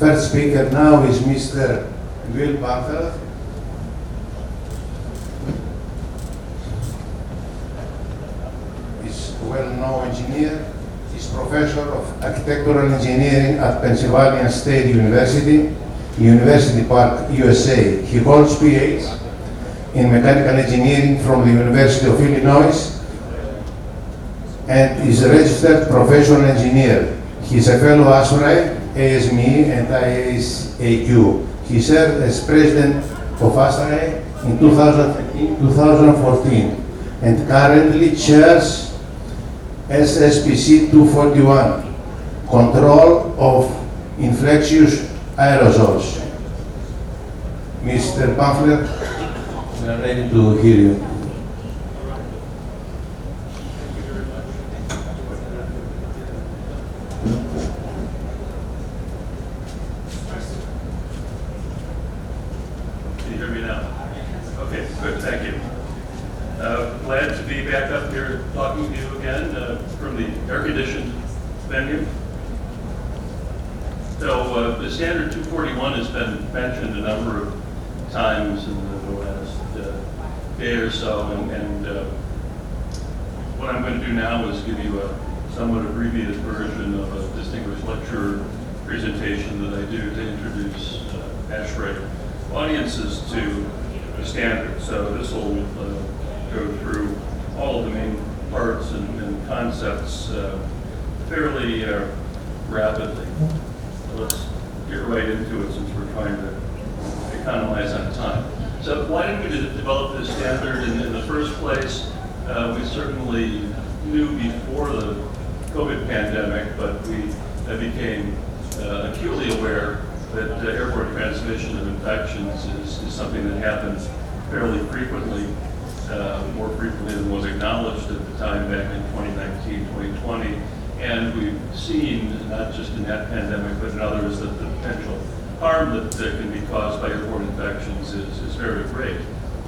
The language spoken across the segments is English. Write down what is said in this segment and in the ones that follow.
First speaker now is Mr. Will Bahnfleth. He's a well-known engineer. He's professor of architectural engineering at Pennsylvania State University, University Park, USA. He holds PhD in mechanical engineering from the University of Illinois and is a registered professional engineer. He is a fellow ASHRAE, ASME, and FISIAQ. He served as president of ASHRAE in 2014 and currently chairs SSPC 241, control of infectious aerosols. Mr. Bahnfleth, we are ready to hear you. Can you hear me now? Okay, good, thank you. Glad to be back up here talking to you again from the air-conditioned venue. So the standard 241 has been mentioned a number of times in the last day or so, and what I'm going to do now is give you a somewhat abbreviated version of a distinguished lecture presentation that I do to introduce ASHRAE audiences to the standard. So this will go through all of the main parts and concepts fairly rapidly. So let's get right into it since we're trying to economize on time. So why did we develop this standard in the first place? We certainly knew before the COVID pandemic, but we became acutely aware that airborne transmission of infections is something that happens fairly frequently, more frequently than was acknowledged at the time back in 2019, 2020. And we've seen, not just in that pandemic, but in others, that the potential harm that can be caused by airborne infections is very great.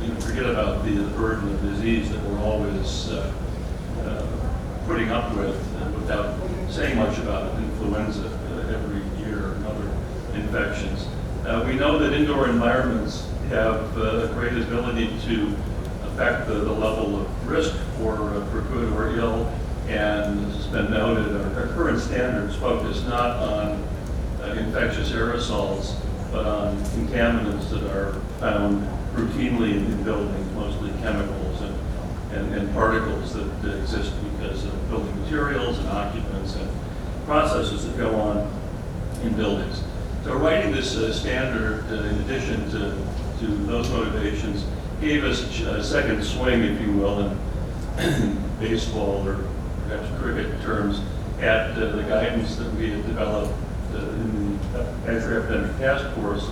You forget about the burden of disease that we're always putting up with without saying much about influenza every year and other infections. We know that indoor environments have a great ability to affect the level of risk for good or ill, and as has been noted, our current standards focus not on infectious aerosols, but on contaminants that are found routinely in buildings, mostly chemicals and particles that exist because of building materials and occupants and processes that go on in buildings. So writing this standard, in addition to those motivations, gave us a second swing, if you will, in baseball or perhaps cricket terms, at the guidance that we had developed in the ASHRAE Epidemic Task Force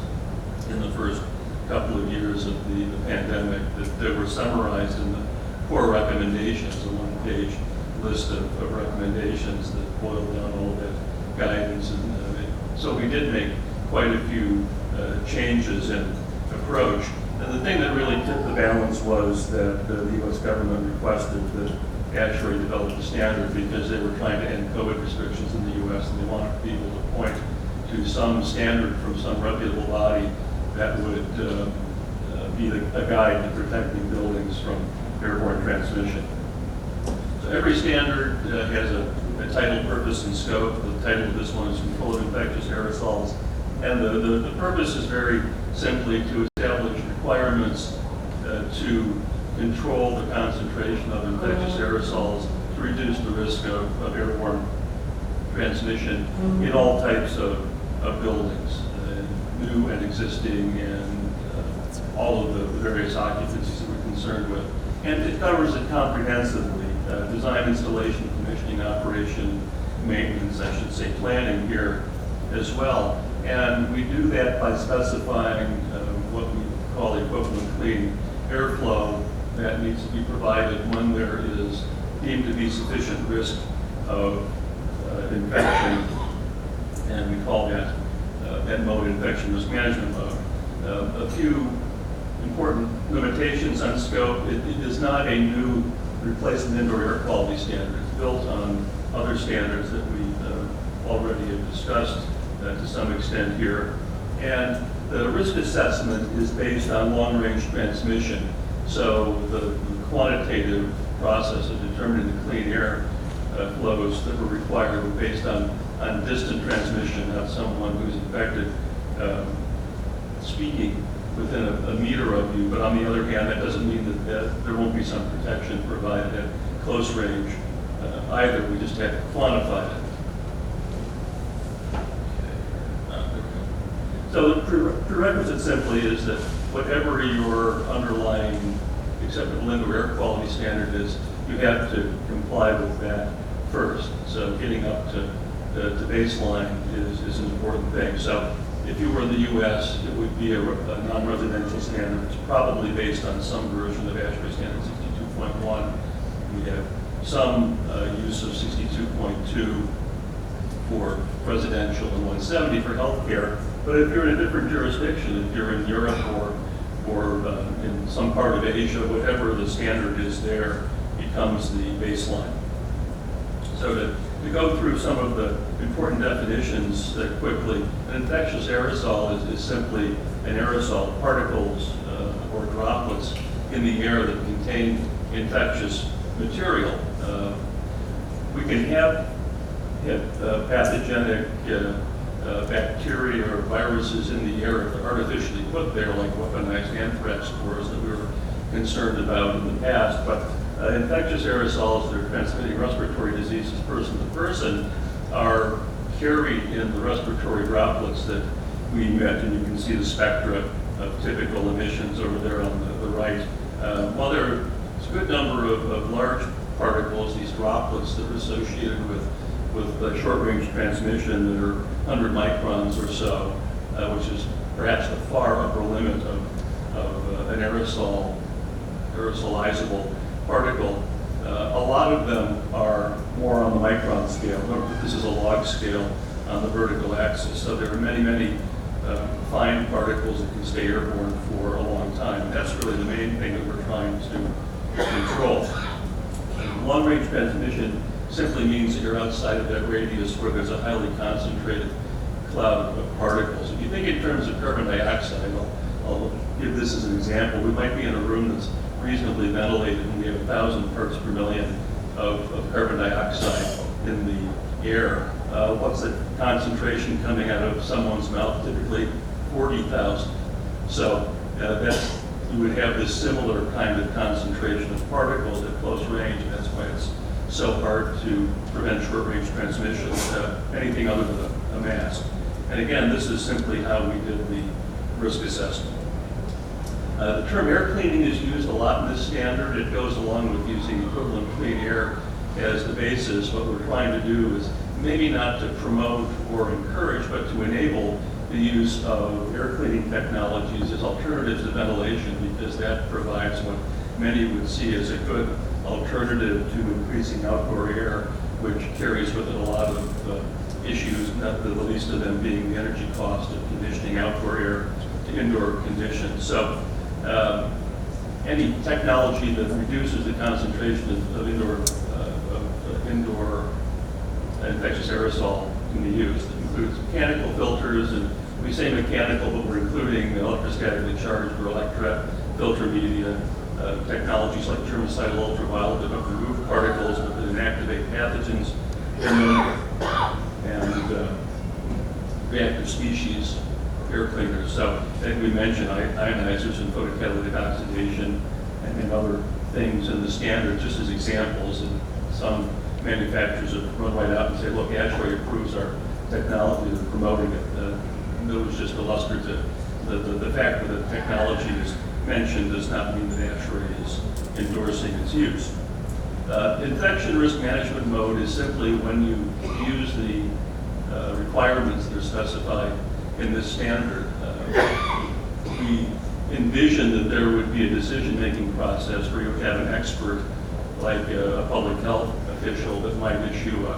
in the first couple of years of the pandemic, that were summarized in the core recommendations, a one-page list of recommendations that boiled down all that guidance. And so we did make quite a few changes in approach. And the thing that really tipped the balance was that the U.S. government requested that ASHRAE develop the standard because they were trying to end COVID restrictions in the U.S. and they wanted to be able to point to some standard from some reputable body that would be a guide to protecting buildings from airborne transmission. So every standard has a title, purpose, and scope. The title of this one is Control of Infectious Aerosols. And the purpose is very simply to establish requirements to control the concentration of infectious aerosols to reduce the risk of airborne transmission in all types of buildings, new and existing, and all of the various occupancies that we're concerned with. And it covers it comprehensively, design, installation, commissioning, operation, maintenance, I should say planning here as well. And we do that by specifying what we call equivalent clean airflow that needs to be provided when there is deemed to be sufficient risk of infection, and we call that mode infection risk management mode. A few important limitations on scope. It is not a new replacement indoor air quality standard. It's built on other standards that we already have discussed to some extent here. And the risk assessment is based on long-range transmission. So the quantitative process of determining the clean air flows that were required were based on distant transmission, not someone who's infected speaking within a meter of you. But on the other hand, that doesn't mean that there won't be some protection provided at close range either. We just have to quantify it. So the prerequisite simply is that whatever your underlying acceptable indoor air quality standard is, you have to comply with that first. So getting up to baseline is an important thing. So if you were in the U.S., it would be a non-residential standard. It's probably based on some version of ASHRAE standard 62.1. We have some use of 62.2 for residential and 170 for healthcare. But if you're in a different jurisdiction, if you're in Europe or in some part of Asia, whatever the standard is there becomes the baseline. So to go through some of the important definitions quickly, an infectious aerosol is simply an aerosol, particles or droplets in the air that contain infectious material. We can have pathogenic bacteria or viruses in the air if they're artificially put there, like weaponized anthrax spores that we were concerned about in the past. But infectious aerosols that are transmitting respiratory diseases person to person are carried in the respiratory droplets that we emit, and you can see the spectra of typical emissions over there on the right. While there's a good number of large particles, these droplets that are associated with short-range transmission that are 100 microns or so, which is perhaps the far upper limit of an aerosolizable particle. A lot of them are more on the micron scale. Remember, this is a log scale on the vertical axis, so there are many, many fine particles that can stay airborne for a long time. And that's really the main thing that we're trying to control. Long-range transmission simply means that you're outside of that radius where there's a highly concentrated cloud of particles. If you think in terms of carbon dioxide, I'll give this as an example. We might be in a room that's reasonably ventilated and we have 1,000 parts per million of carbon dioxide in the air. What's the concentration coming out of someone's mouth? Typically 40,000. So you would have this similar kind of concentration of particles at close range, and that's why it's so hard to prevent short-range transmission, anything other than a mask. And again, this is simply how we did the risk assessment. The term air cleaning is used a lot in this standard. It goes along with using equivalent clean air as the basis. What we're trying to do is maybe not to promote or encourage, but to enable the use of air cleaning technologies as alternatives to ventilation, because that provides what many would see as a good alternative to increasing outdoor air, which carries with it a lot of issues, not the least of them being the energy cost of conditioning outdoor air to indoor conditions. So any technology that reduces the concentration of indoor infectious aerosol can be used. It includes mechanical filters, and we say mechanical, but we're including electrostatically charged or electret filter media, technologies like germicidal ultraviolet that don't remove particles but that inactivate pathogens and reactive species air cleaners. So I think we mentioned ionizers and photocatalytic oxidation and other things in the standard just as examples. And some manufacturers have run right out and say, look, ASHRAE approves our technology, they're promoting it. It was just illustrative. The fact that the technology is mentioned does not mean that ASHRAE is endorsing its use. Infection risk management mode is simply when you use the requirements that are specified in this standard. We envision that there would be a decision-making process where you would have an expert, like a public health official, that might issue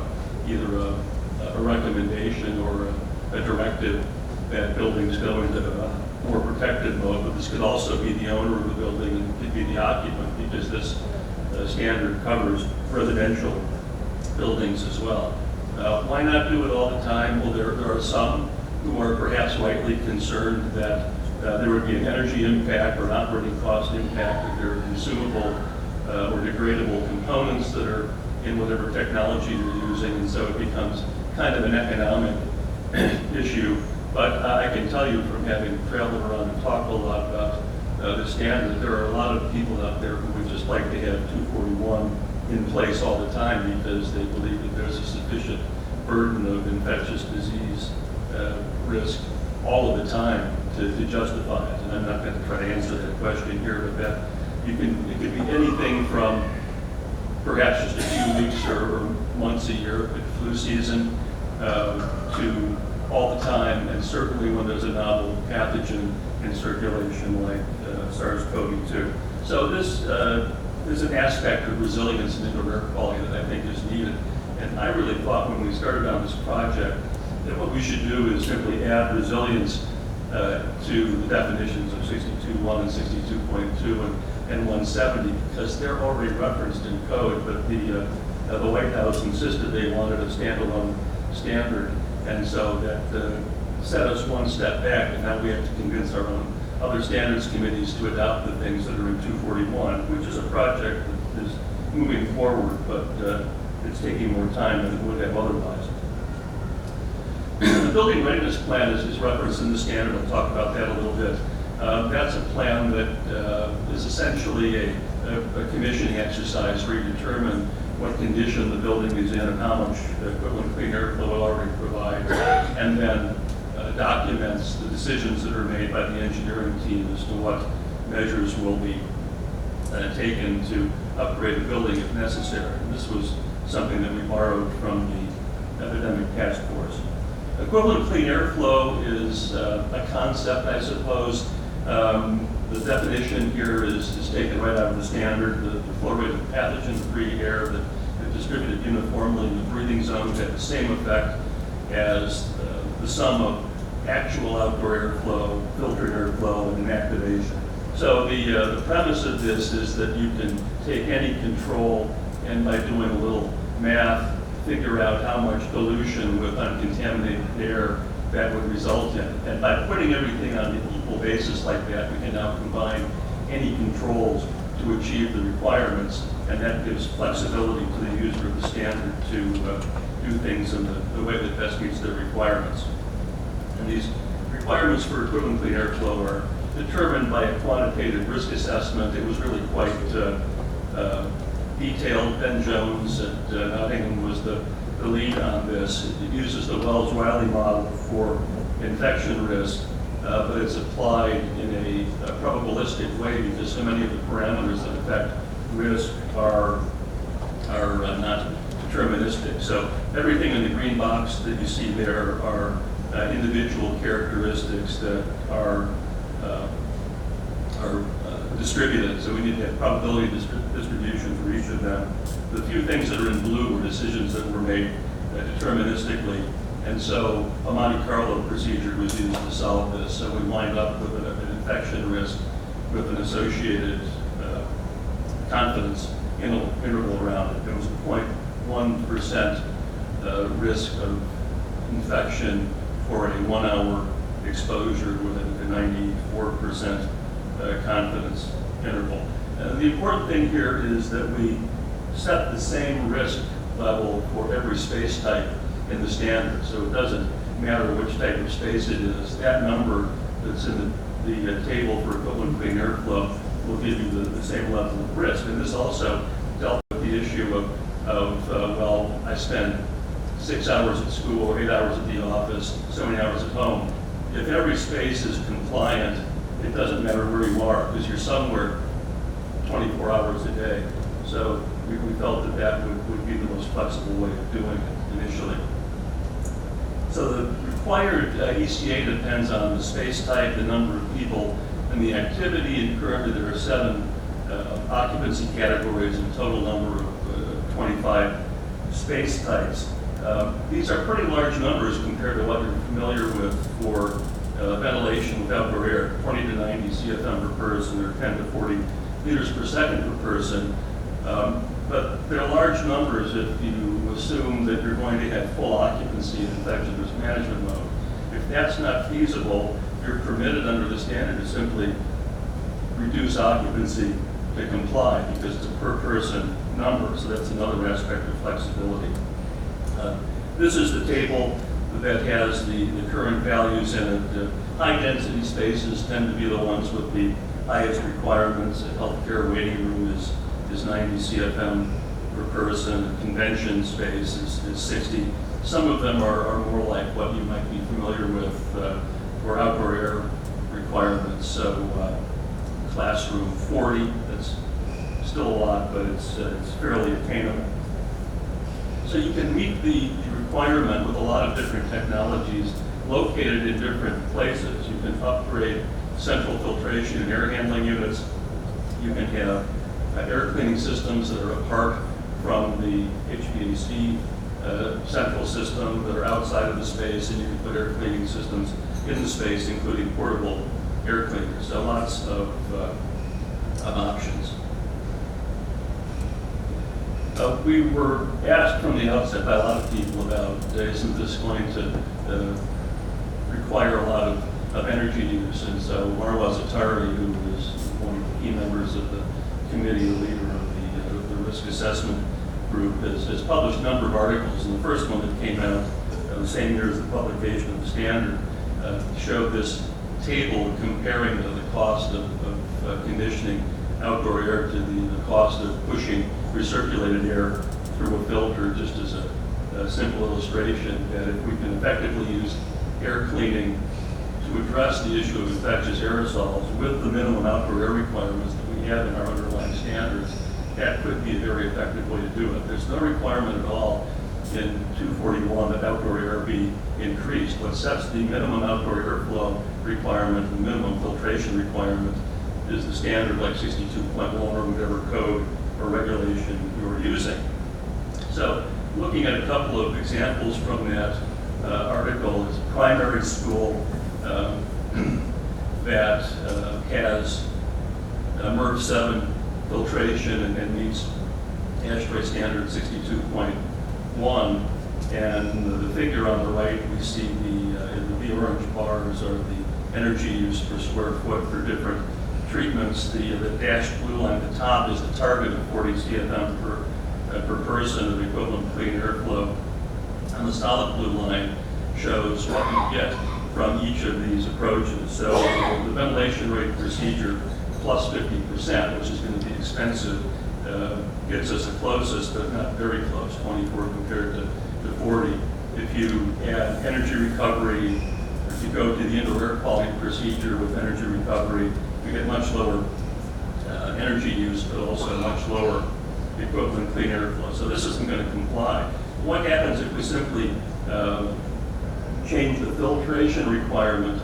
either a recommendation or a directive that buildings go into a more protective mode, but this could also be the owner of the building and it could be the occupant, because this standard covers residential buildings as well. Why not do it all the time? Well, there are some who are perhaps rightly concerned that there would be an energy impact or an operating cost impact if there are consumable or degradable components that are in whatever technology you're using, and so it becomes kind of an economic issue. But I can tell you from having traveled around and talked a lot about the standard, there are a lot of people out there who would just like to have 241 in place all the time because they believe that there's a sufficient burden of infectious disease risk all of the time to justify it. And I'm not going to try to answer that question here, but that it could be anything from perhaps just a few weeks or months a year, like flu season, to all the time, and certainly when there's a novel pathogen in circulation like SARS-CoV-2. So this is an aspect of resilience and indoor air quality that I think is needed. And I really thought when we started on this project that what we should do is simply add resilience to the definitions of 62.1 and 62.2 and 170, because they're already referenced in code, but the White House insisted they wanted a standalone standard, and so that set us one step back, and now we have to convince our own other standards committees to adopt the things that are in 241, which is a project that is moving forward, but it's taking more time than it would have otherwise. The building readiness plan is referenced in the standard. I'll talk about that a little bit. That's a plan that is essentially a commissioning exercise where you determine what condition the building is in and how much equivalent clean air flow will already provide, and then documents the decisions that are made by the engineering team as to what measures will be taken to upgrade the building if necessary. And this was something that we borrowed from the epidemic task force. Equivalent clean airflow is a concept, I suppose. The definition here is taken right out of the standard. The flow rate of pathogen-free air that distributed uniformly in the breathing zone had the same effect as the sum of actual outdoor airflow, filtered airflow, and inactivation. So the premise of this is that you can take any control and by doing a little math, figure out how much dilution with uncontaminated air that would result in. And by putting everything on an equal basis like that, we can now combine any controls to achieve the requirements, and that gives flexibility to the user of the standard to do things in the way that best meets their requirements. And these requirements for equivalent clean airflow are determined by a quantitative risk assessment. It was really quite detailed. Ben Jones at Nottingham was the lead on this. It uses the Wells-Riley model for infection risk, but it's applied in a probabilistic way because so many of the parameters that affect risk are not deterministic. So everything in the green box that you see there are individual characteristics that are distributed. So we need to have probability distribution for each of them. The few things that are in blue were decisions that were made deterministically. And so a Monte Carlo procedure was used to solve this. So we wind up with an infection risk with an associated confidence interval around it. There was a 0.1% risk of infection for a 1 hour exposure with a 94% confidence interval. The important thing here is that we set the same risk level for every space type in the standard. So it doesn't matter which type of space it is. That number that's in the table for equivalent clean airflow will give you the same level of risk. And this also dealt with the issue of well, I spend 6 hours at school or 8 hours at the office, so many hours at home. If every space is compliant, it doesn't matter where you are because you're somewhere 24 hours a day. So we felt that would be the most flexible way of doing it initially. So the required ECA depends on the space type, the number of people, and the activity. And currently there are 7 occupancy categories and total number of 25 space types. These are pretty large numbers compared to what you're familiar with for ventilation with outdoor air, 20 to 90 CFM per person or 10 to 40 liters per second per person. But they're large numbers if you assume that you're going to have full occupancy in infection risk management mode. If that's not feasible, you're permitted under the standard to simply reduce occupancy to comply because it's a per person number, so that's another aspect of flexibility. This is the table that has the current values in it. High density spaces tend to be the ones with the highest requirements. A healthcare waiting room is 90 CFM per person. A convention space is 60. Some of them are more like what you might be familiar with for outdoor air requirements. So classroom 40, that's still a lot, but it's fairly attainable. So you can meet the requirement with a lot of different technologies located in different places. You can upgrade central filtration and air handling units. You can have air cleaning systems that are apart from the HVAC central system that are outside of the space, and you can put air cleaning systems in the space, including portable air cleaners. So lots of options. We were asked from the outset by a lot of people about, isn't this going to require a lot of energy use? And so Marwa Zatari, who was one of the key members of the committee, the leader of the risk assessment group, has published a number of articles. And the first one that came out the same year as the publication of the standard showed this table comparing the cost of conditioning outdoor air to the cost of pushing recirculated air through a filter, just as a simple illustration that if we can effectively use air cleaning to address the issue of infectious aerosols with the minimum outdoor air requirements that we have in our underlying standards, that could be a very effective way to do it. There's no requirement at all in 241 that outdoor air be increased. What sets the minimum outdoor airflow requirement, the minimum filtration requirement, is the standard like 62.1 or whatever code or regulation you're using. So looking at a couple of examples from that article, is a primary school that has MERV 7 filtration and meets ASHRAE standard 62.1. And the figure on the right, we see the orange bars are the energy use per square foot for different treatments. The dashed blue line at the top is the target of 40 CFM per person of equivalent clean airflow. And the solid blue line shows what you get from each of these approaches. So the ventilation rate procedure plus 50%, which is going to be expensive, gets us the closest, but not very close, 24 compared to 40. If you add energy recovery, if you go to the indoor air quality procedure with energy recovery, you get much lower energy use, but also much lower equivalent clean airflow. So this isn't going to comply. What happens if we simply change the filtration requirement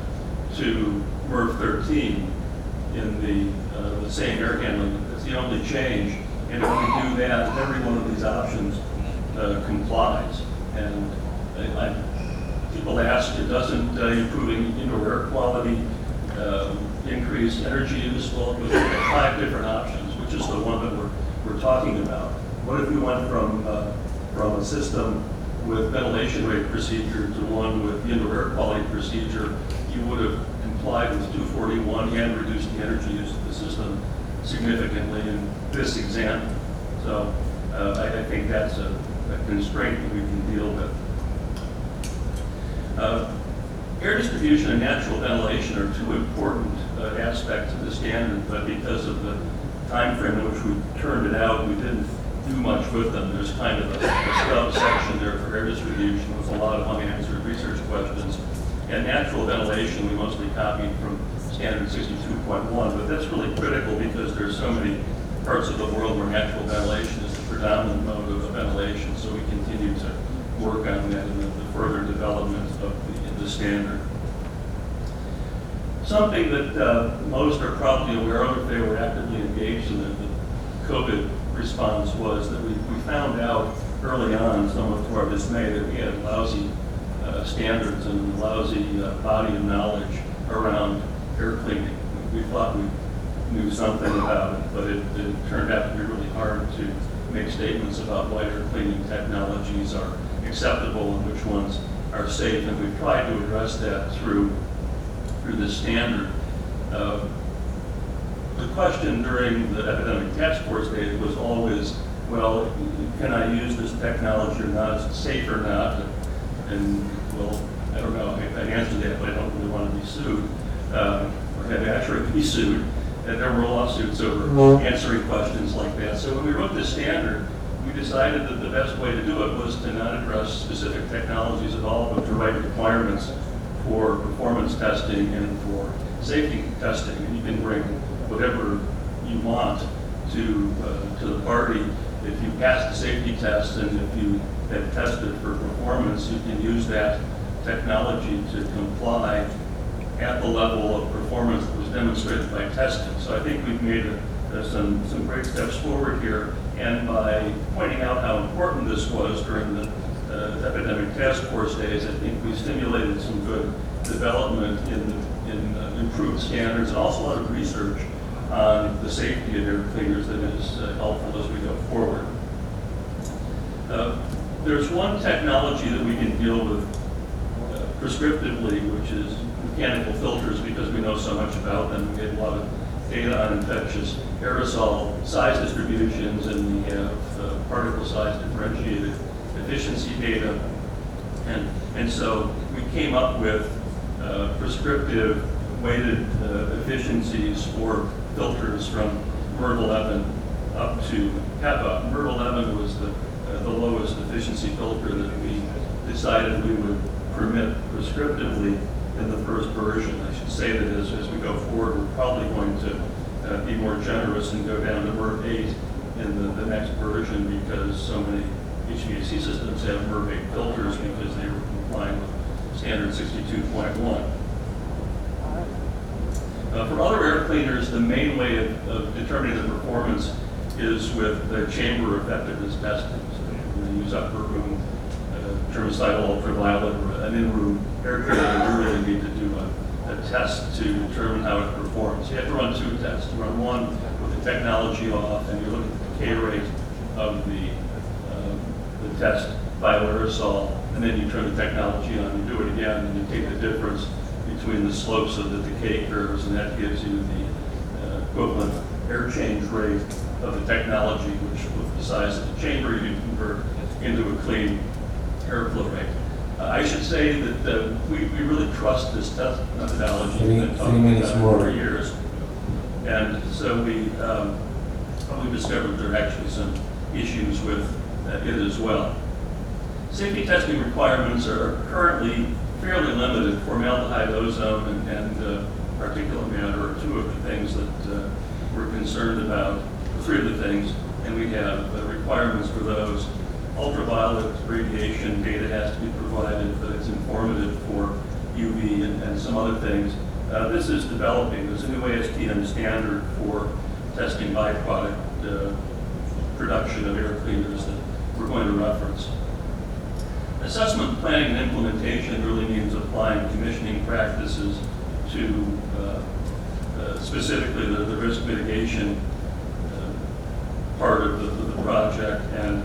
to MERV 13 in the same air handling? That's the only change. And if we do that, every one of these options complies. And people ask, doesn't improving indoor air quality increase energy use? Well, we have 5 different options, which is the one that we're talking about. What if we went from a system with ventilation rate procedure to one with the indoor air quality procedure? You would have complied with 241 and reduced the energy use of the system significantly in this example. So I think that's a constraint that we can deal with. Air distribution and natural ventilation are 2 important aspects of the standard, but because of the time frame in which we turned it out, we didn't do much with them. There's kind of a stub section there for air distribution with a lot of unanswered research questions. And natural ventilation we mostly copied from standard 62.1, but that's really critical because there's so many parts of the world where natural ventilation is the predominant mode of ventilation, so we continue to work on that in the further development of the standard. Something that most are probably aware of if they were actively engaged in the COVID response was that we found out early on, somewhat to our dismay, that we had lousy standards and lousy body of knowledge around air cleaning. We thought we knew something about it, but it turned out to be really hard to make statements about what air cleaning technologies are acceptable and which ones are safe, and we've tried to address that through this standard. The question during the epidemic task force days was always, well, can I use this technology or not? Is it safe or not? And well, I don't know if I'd answer that, but I don't really want to be sued, or have ASHRAE be sued. And there were lawsuits over answering questions like that. So when we wrote this standard, we decided that the best way to do it was to not address specific technologies at all, but to write requirements for performance testing and for safety testing. And you can bring whatever you want to the party. If you pass the safety test and if you have tested for performance, you can use that technology to comply at the level of performance that was demonstrated by testing. So I think we've made some great steps forward here, and by pointing out how important this was during the epidemic task force days, I think we stimulated some good development in improved standards, and also a lot of research on the safety of air cleaners that is helpful as we go forward. There's one technology that we can deal with prescriptively, which is mechanical filters, because we know so much about them. We have a lot of data on infectious aerosol size distributions, and we have particle size differentiated efficiency data. And so we came up with prescriptive weighted efficiencies for filters from MERV 11 up to HEPA. MERV 11 was the lowest efficiency filter that we decided we would permit prescriptively in the first version. I should say that as we go forward, we're probably going to be more generous and go down to MERV 8 in the next version, because so many HVAC systems have MERV 8 filters because they were complying with standard 62.1. For other air cleaners, the main way of determining the performance is with the chamber effectiveness testing. So when they use upper room germicidal ultraviolet, or an in-room air cleaner, you really need to do a test to determine how it performs. You have to run two tests. You run one with the technology off, and you look at the decay rate of the test by aerosol, and then you turn the technology on. You do it again, and you take the difference between the slopes of the decay curves, and that gives you the equivalent air change rate of the technology, which with the size of the chamber you convert into a clean airflow rate. I should say that we really trust this test methodology. We've been talking about it for years. And so we discovered there are actually some issues with it as well. Safety testing requirements are currently fairly limited. Formaldehyde, ozone, and particulate matter are two of the things that we're concerned about, three of the things, and we have requirements for those. Ultraviolet radiation data has to be provided, but it's informative for UV and some other things. This is developing. There's a new ASTM standard for testing byproduct production of air cleaners that we're going to reference. Assessment, planning, and implementation really means applying commissioning practices to specifically the risk mitigation part of the project, and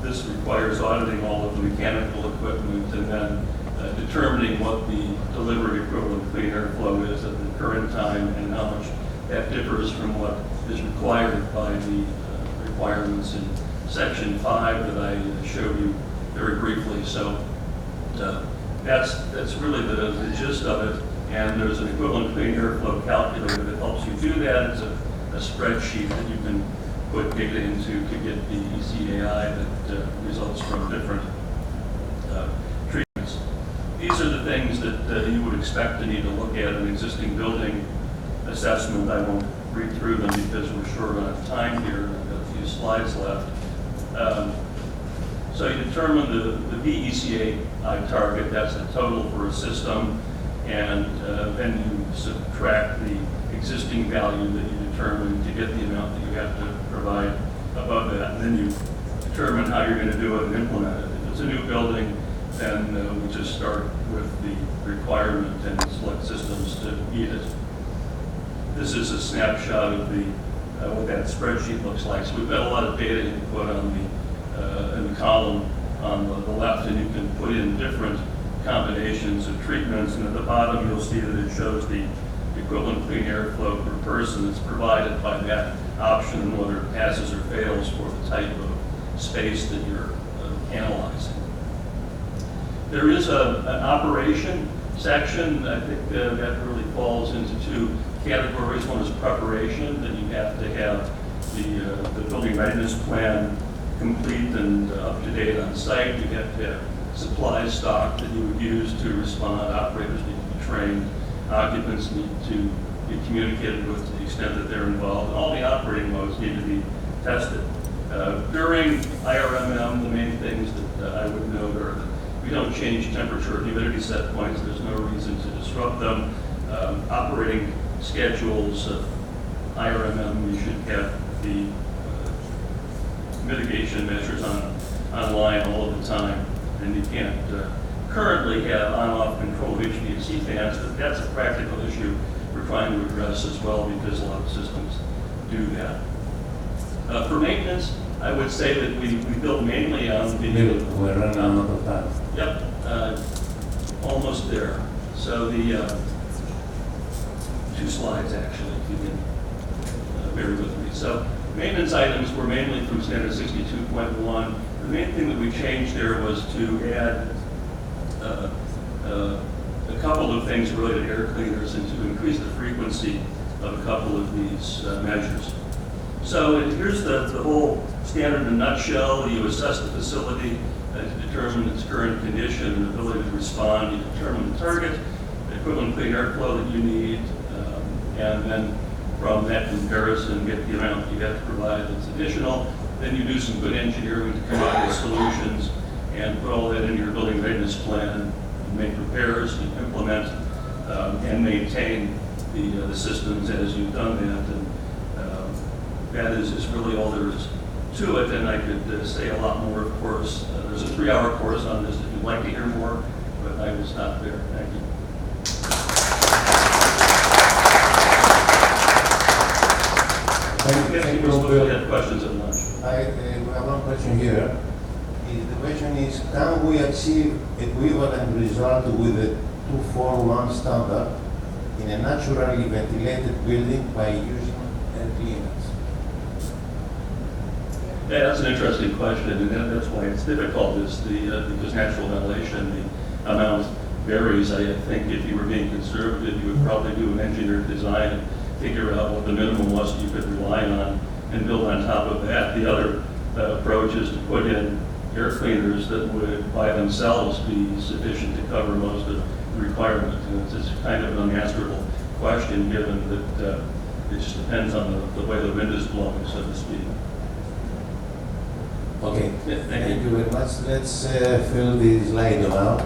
this requires auditing all of the mechanical equipment and then determining what the delivery equivalent clean airflow is at the current time and how much that differs from what is required by the requirements in Section 5 that I showed you very briefly. So that's really the gist of it. And there's an equivalent clean airflow calculator that helps you do that. It's a spreadsheet that you can put data into to get the ECAI that results from different treatments. These are the things that you would expect to need to look at an existing building assessment. I won't read through them because we're short on time here. I've got a few slides left. So you determine the VECAI target, that's the total for a system, and then you subtract the existing value that you determine to get the amount that you have to provide above that, and then you determine how you're going to do it and implement it. If it's a new building, then we just start with the requirement and select systems to meet it. This is a snapshot of what that spreadsheet looks like. So we've got a lot of data input on in the column on the left, and you can put in different combinations of treatments. And at the bottom, you'll see that it shows the equivalent clean airflow per person that's provided by that option, and whether it passes or fails for the type of space that you're analyzing. There is an operation section. I think that really falls into two categories. One is preparation, that you have to have the building readiness plan complete and up to date on site. You have to have supplies stock that you would use to respond. Operators need to be trained. Occupants need to be communicated with to the extent that they're involved. All the operating modes need to be tested. During IRMM, the main things that I would note are that we don't change temperature or humidity set points. There's no reason to disrupt them. Operating schedules of IRMM, we should have the mitigation measures online all of the time, and you can't currently have on-off control of HVAC fans, but that's a practical issue we're trying to address as well, because a lot of systems do that. For maintenance, I would say that we build mainly on the... We're running out of time. Yep, almost there. So the 2 slides actually, if you can bear with me. So maintenance items were mainly from standard 62.1. The main thing that we changed there was to add a couple of things related to air cleaners and to increase the frequency of a couple of these measures. So here's the whole standard in a nutshell. You assess the facility to determine its current condition and ability to respond. You determine the target, the equivalent clean airflow that you need, and then from that comparison, get the amount you have to provide that's additional. Then you do some good engineering to come up with solutions and put all that into your building readiness plan. You make repairs, you implement, and maintain the systems as you've done that. And that is really all there is to it. And I could say a lot more, of course. There's a 3-hour course on this if you'd like to hear more, but I will stop there. Thank you. Thank you. We have questions at lunch. We have one question here. The question is, can we achieve equivalent result with the 241 standard in a naturally ventilated building by using air cleaners? Yeah, that's an interesting question, and that's why it's difficult, because natural ventilation, the amount varies. I think if you were being conservative, you would probably do an engineered design and figure out what the minimum was that you could rely on and build on top of that. The other approach is to put in air cleaners that would by themselves be sufficient to cover most of the requirement. And it's kind of an unanswerable question, given that it just depends on the way the wind is blowing, so to speak. Okay, Yeah, thank you very much. Let's fill the slide now.